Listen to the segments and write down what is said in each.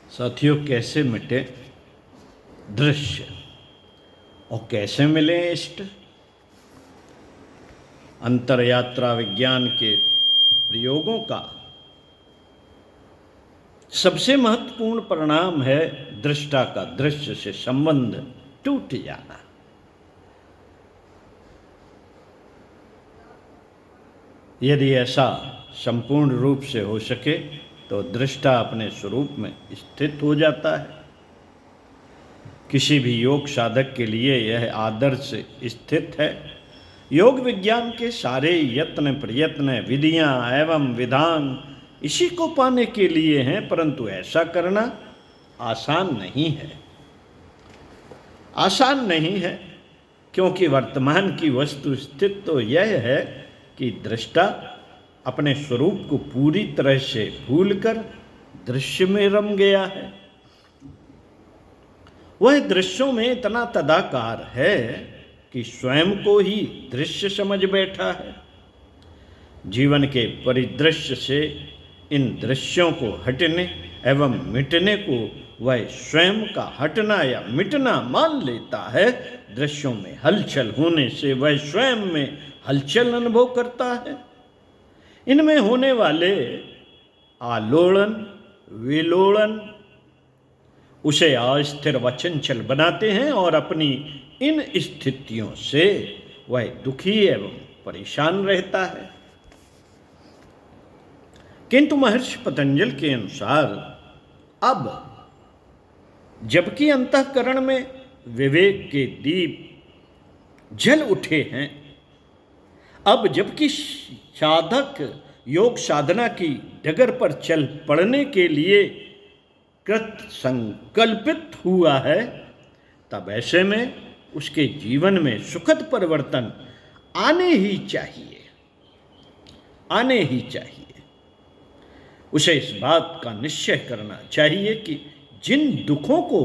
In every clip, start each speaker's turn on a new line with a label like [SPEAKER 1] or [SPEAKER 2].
[SPEAKER 1] साथियों, कैसे मिटे दृश्य और कैसे मिले इष्ट? अंतरयात्रा विज्ञान के प्रयोगों का सबसे महत्वपूर्ण परिणाम है दृष्टा का दृश्य से संबंध टूट जाना। यदि ऐसा संपूर्ण रूप से हो सके तो दृष्टा अपने स्वरूप में स्थित हो जाता है। किसी भी योग साधक के लिए यह आदर्श स्थित है। योग विज्ञान के सारे यत्न प्रयत्न विधियां एवं विधान इसी को पाने के लिए हैं, परंतु ऐसा करना आसान नहीं है। आसान नहीं है क्योंकि वर्तमान की वस्तु स्थिति तो यह है कि दृष्टा अपने स्वरूप को पूरी तरह से भूलकर दृश्य में रम गया है। वह दृश्यों में इतना तदाकार है कि स्वयं को ही दृश्य समझ बैठा है। जीवन के परिदृश्य से इन दृश्यों को हटने एवं मिटने को वह स्वयं का हटना या मिटना मान लेता है। दृश्यों में हलचल होने से वह स्वयं में हलचल अनुभव करता है। इनमें होने वाले आलोड़न विलोड़न उसे अस्थिर व चंचल बनाते हैं और अपनी इन स्थितियों से वह दुखी एवं परेशान रहता है। किंतु महर्षि पतंजल के अनुसार अब जबकि अंतःकरण में विवेक के दीप जल उठे हैं, अब जबकि साधक योग साधना की डगर पर चल पड़ने के लिए कृत संकल्पित हुआ है, तब ऐसे में उसके जीवन में सुखद परिवर्तन आने ही चाहिए, आने ही चाहिए। उसे इस बात का निश्चय करना चाहिए कि जिन दुखों को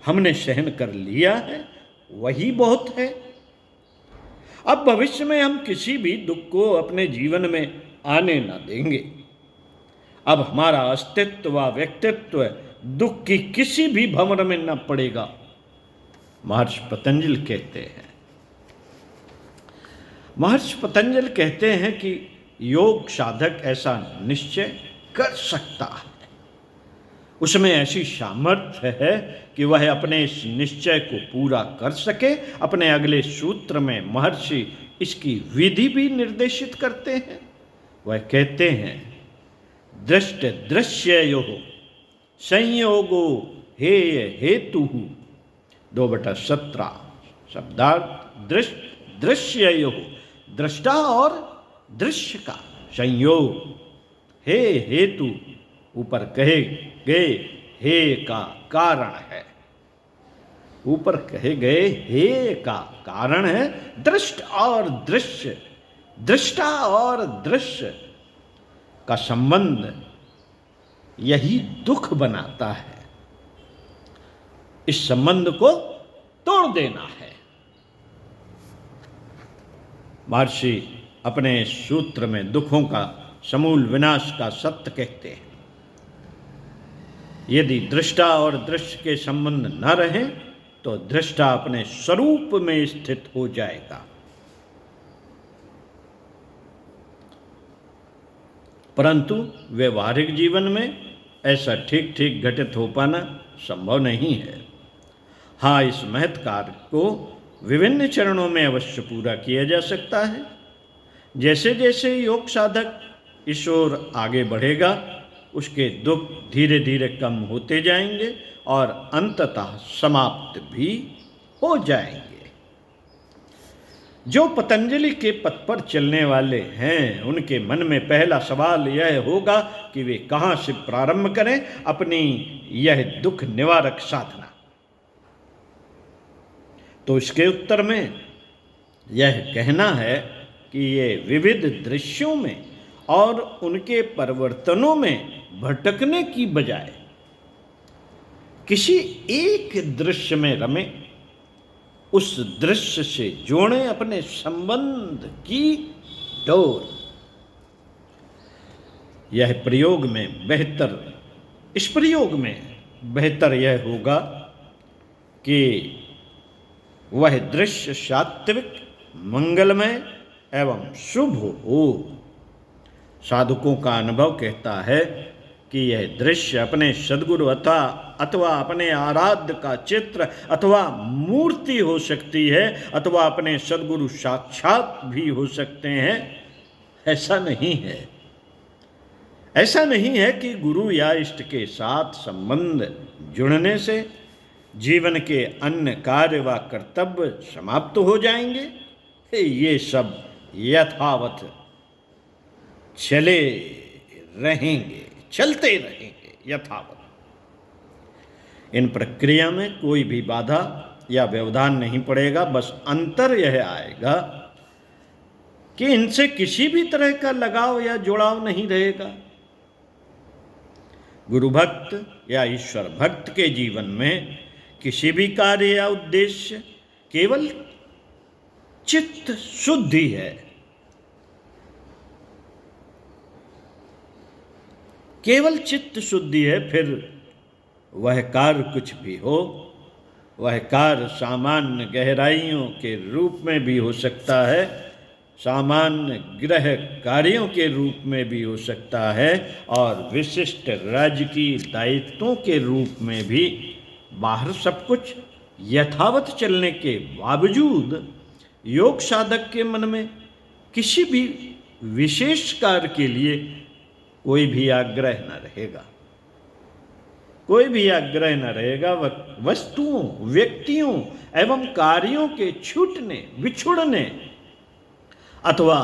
[SPEAKER 1] हमने सहन कर लिया है वही बहुत है। अब भविष्य में हम किसी भी दुख को अपने जीवन में आने न देंगे। अब हमारा अस्तित्व व व्यक्तित्व दुख की किसी भी भंवर में न पड़ेगा। महर्षि पतंजल कहते हैं, महर्षि पतंजल कहते हैं कि योग साधक ऐसा निश्चय कर सकता है, उसमें ऐसी सामर्थ्य है कि वह अपने इस निश्चय को पूरा कर सके। अपने अगले सूत्र में महर्षि इसकी विधि भी निर्देशित करते हैं। वह कहते हैं, दृष्ट दृश्ययोः संयोगो हेय हेतुः 2/17 शब्दार्थ दृष्ट दृश्ययोः दृष्टा और दृश्य का संयोग, हे हेतु ऊपर कहे गए हे का कारण है, ऊपर कहे गए हे का कारण है। दृष्ट और दृश्य, दृष्टा और दृश्य का संबंध यही दुख बनाता है। इस संबंध को तोड़ देना है। महर्षि अपने सूत्र में दुखों का समूल विनाश का सत्य कहते हैं। यदि दृष्टा और दृश्य के संबंध न रहे तो दृष्टा अपने स्वरूप में स्थित हो जाएगा, परंतु व्यवहारिक जीवन में ऐसा ठीक ठीक घटित हो पाना संभव नहीं है। हाँ, इस महत् कार्य को विभिन्न चरणों में अवश्य पूरा किया जा सकता है। जैसे जैसे योग साधक इस ओर आगे बढ़ेगा, उसके दुख धीरे धीरे कम होते जाएंगे और अंततः समाप्त भी हो जाएंगे। जो पतंजलि के पथ पर चलने वाले हैं, उनके मन में पहला सवाल यह होगा कि वे कहाँ से प्रारंभ करें अपनी यह दुख निवारक साधना। तो इसके उत्तर में यह कहना है कि ये विविध दृश्यों में और उनके परिवर्तनों में भटकने की बजाय किसी एक दृश्य में रमे, उस दृश्य से जोड़ें अपने संबंध की डोर। यह प्रयोग में बेहतर, इस प्रयोग में बेहतर यह होगा कि वह दृश्य सात्विक, मंगलमय एवं शुभ हो। साधकों का अनुभव कहता है कि यह दृश्य अपने सद्गुरु अथवा अपने आराध्य का चित्र अथवा मूर्ति हो सकती है, अथवा अपने सद्गुरु साक्षात भी हो सकते हैं। ऐसा नहीं है। ऐसा नहीं है कि गुरु या इष्ट के साथ संबंध जुड़ने से जीवन के अन्य कार्य व कर्तव्य समाप्त हो जाएंगे। ये सब यथावत चले रहेंगे, चलते रहेंगे यथावत। इन प्रक्रिया में कोई भी बाधा या व्यवधान नहीं पड़ेगा। बस अंतर यह आएगा कि इनसे किसी भी तरह का लगाव या जुड़ाव नहीं रहेगा। गुरु भक्त या ईश्वर भक्त के जीवन में किसी भी कार्य या उद्देश्य केवल चित्त शुद्धि है। केवल चित्त शुद्धि है। फिर वह कार्य कुछ भी हो, वह कार्य सामान्य गहराइयों के रूप में भी हो सकता है, सामान्य गृह कार्यों के रूप में भी हो सकता है, और विशिष्ट राजकीय दायित्वों के रूप में भी। बाहर सब कुछ यथावत चलने के बावजूद योग साधक के मन में किसी भी विशेष कार्य के लिए कोई भी आग्रह न रहेगा। कोई भी आग्रह न रहेगा। वस्तुओं, व्यक्तियों एवं कार्यों के छूटने, बिछुड़ने अथवा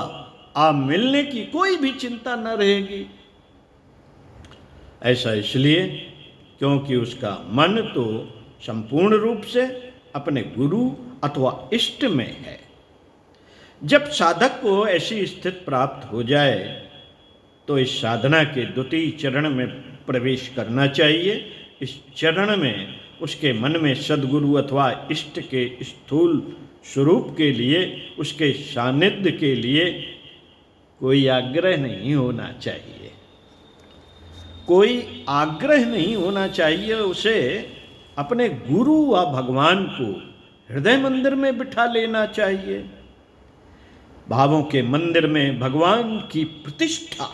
[SPEAKER 1] आ मिलने की कोई भी चिंता न रहेगी। ऐसा इसलिए क्योंकि उसका मन तो संपूर्ण रूप से अपने गुरु अथवा इष्ट में है। जब साधक को ऐसी स्थिति प्राप्त हो जाए तो इस साधना के द्वितीय चरण में प्रवेश करना चाहिए। इस चरण में उसके मन में सद्गुरु अथवा इष्ट के स्थूल स्वरूप के लिए, उसके सानिध्य के लिए कोई आग्रह नहीं होना चाहिए। कोई आग्रह नहीं होना चाहिए। उसे अपने गुरु व भगवान को हृदय मंदिर में बिठा लेना चाहिए। भावों के मंदिर में भगवान की प्रतिष्ठा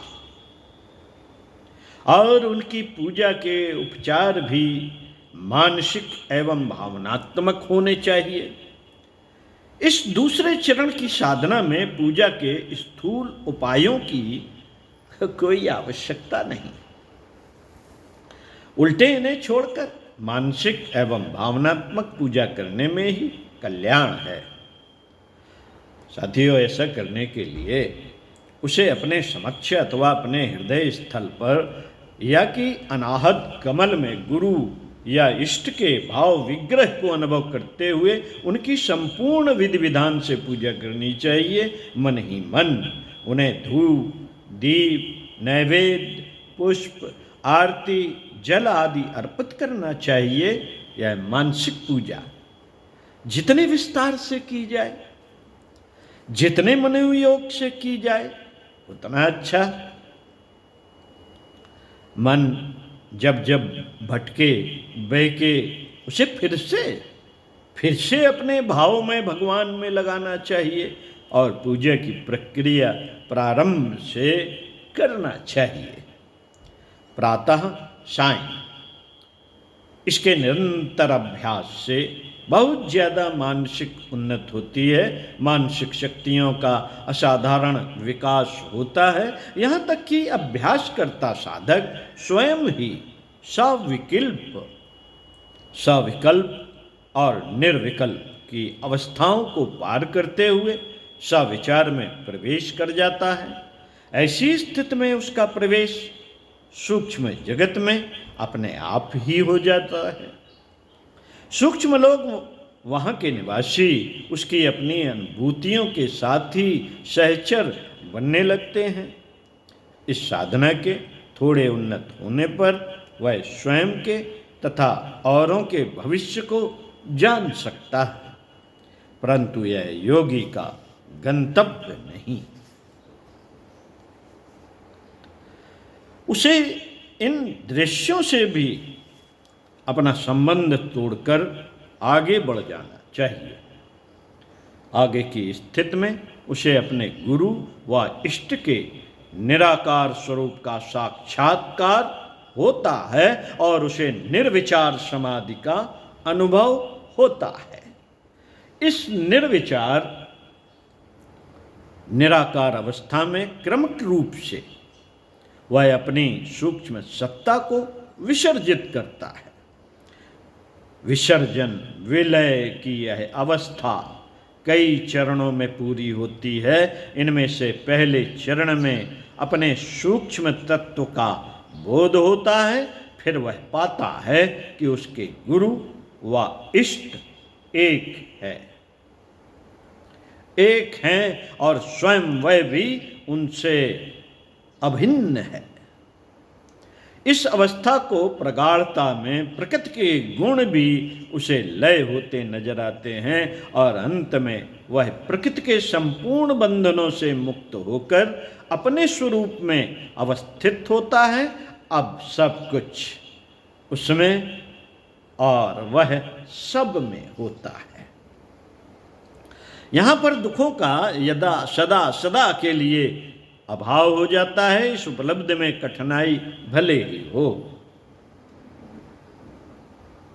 [SPEAKER 1] और उनकी पूजा के उपचार भी मानसिक एवं भावनात्मक होने चाहिए। इस दूसरे चरण की साधना में पूजा के स्थूल उपायों की कोई आवश्यकता नहीं। उल्टे इन्हें छोड़कर मानसिक एवं भावनात्मक पूजा करने में ही कल्याण है। साथियों, ऐसा करने के लिए उसे अपने समक्ष अथवा अपने हृदय स्थल पर या कि अनाहत कमल में गुरु या इष्ट के भाव विग्रह को अनुभव करते हुए उनकी संपूर्ण विधि विधान से पूजा करनी चाहिए। मन ही मन उन्हें धूप, दीप, नैवेद्य, पुष्प, आरती, जल आदि अर्पित करना चाहिए। यह मानसिक पूजा जितने विस्तार से की जाए, जितने मनोयोग से की जाए उतना अच्छा। मन जब जब भटके बहके उसे फिर से अपने भाव में भगवान में लगाना चाहिए और पूजा की प्रक्रिया प्रारंभ से करना चाहिए। प्रातः सायं इसके निरंतर अभ्यास से बहुत ज़्यादा मानसिक उन्नति होती है। मानसिक शक्तियों का असाधारण विकास होता है। यहाँ तक कि अभ्यास करता साधक स्वयं ही सविकल्प और निर्विकल्प की अवस्थाओं को पार करते हुए सविचार में प्रवेश कर जाता है। ऐसी स्थिति में उसका प्रवेश सूक्ष्म जगत में अपने आप ही हो जाता है। सूक्ष्म लोग वहाँ के निवासी उसकी अपनी अनुभूतियों के साथ ही सहचर बनने लगते हैं। इस साधना के थोड़े उन्नत होने पर वह स्वयं के तथा औरों के भविष्य को जान सकता है, परंतु यह योगी का गंतव्य नहीं। उसे इन दृश्यों से भी अपना संबंध तोड़कर आगे बढ़ जाना चाहिए। आगे की स्थिति में उसे अपने गुरु व इष्ट के निराकार स्वरूप का साक्षात्कार होता है और उसे निर्विचार समाधि का अनुभव होता है। इस निर्विचार निराकार अवस्था में क्रमिक रूप से वह अपनी सूक्ष्म सत्ता को विसर्जित करता है। विसर्जन विलय की यह अवस्था कई चरणों में पूरी होती है। इनमें से पहले चरण में अपने सूक्ष्म तत्व का बोध होता है, फिर वह पाता है कि उसके गुरु व इष्ट एक हैं और स्वयं वह भी उनसे अभिन्न है। इस अवस्था को प्रगाढ़ता में प्रकृति के गुण भी उसे लय होते नजर आते हैं और अंत में वह प्रकृति के संपूर्ण बंधनों से मुक्त होकर अपने स्वरूप में अवस्थित होता है। अब सब कुछ उसमें और वह सब में होता है। यहाँ पर दुखों का यदा सदा सदा के लिए अभाव हो जाता है। इस उपलब्धि में कठिनाई भले ही हो,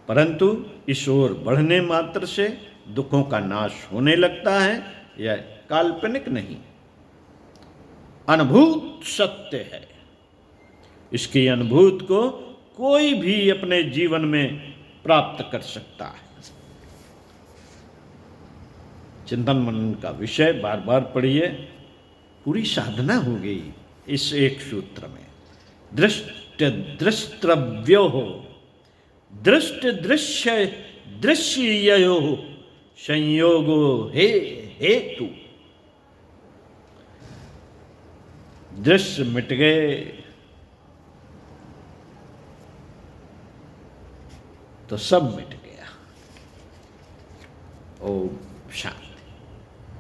[SPEAKER 1] परंतु इस ओर बढ़ने मात्र से दुखों का नाश होने लगता है। यह काल्पनिक नहीं, अनुभूत सत्य है। इसकी अनुभूति को कोई भी अपने जीवन में प्राप्त कर सकता है। चिंतन मनन का विषय बार बार पढ़िए, पूरी साधना हो गई इस एक सूत्र में। दृष्ट दृष्टव्यो दृष्ट दृश्य दृश्यो संयोगो हे हेतु। दृश्य मिट गए तो सब मिट गया। ओम शांति।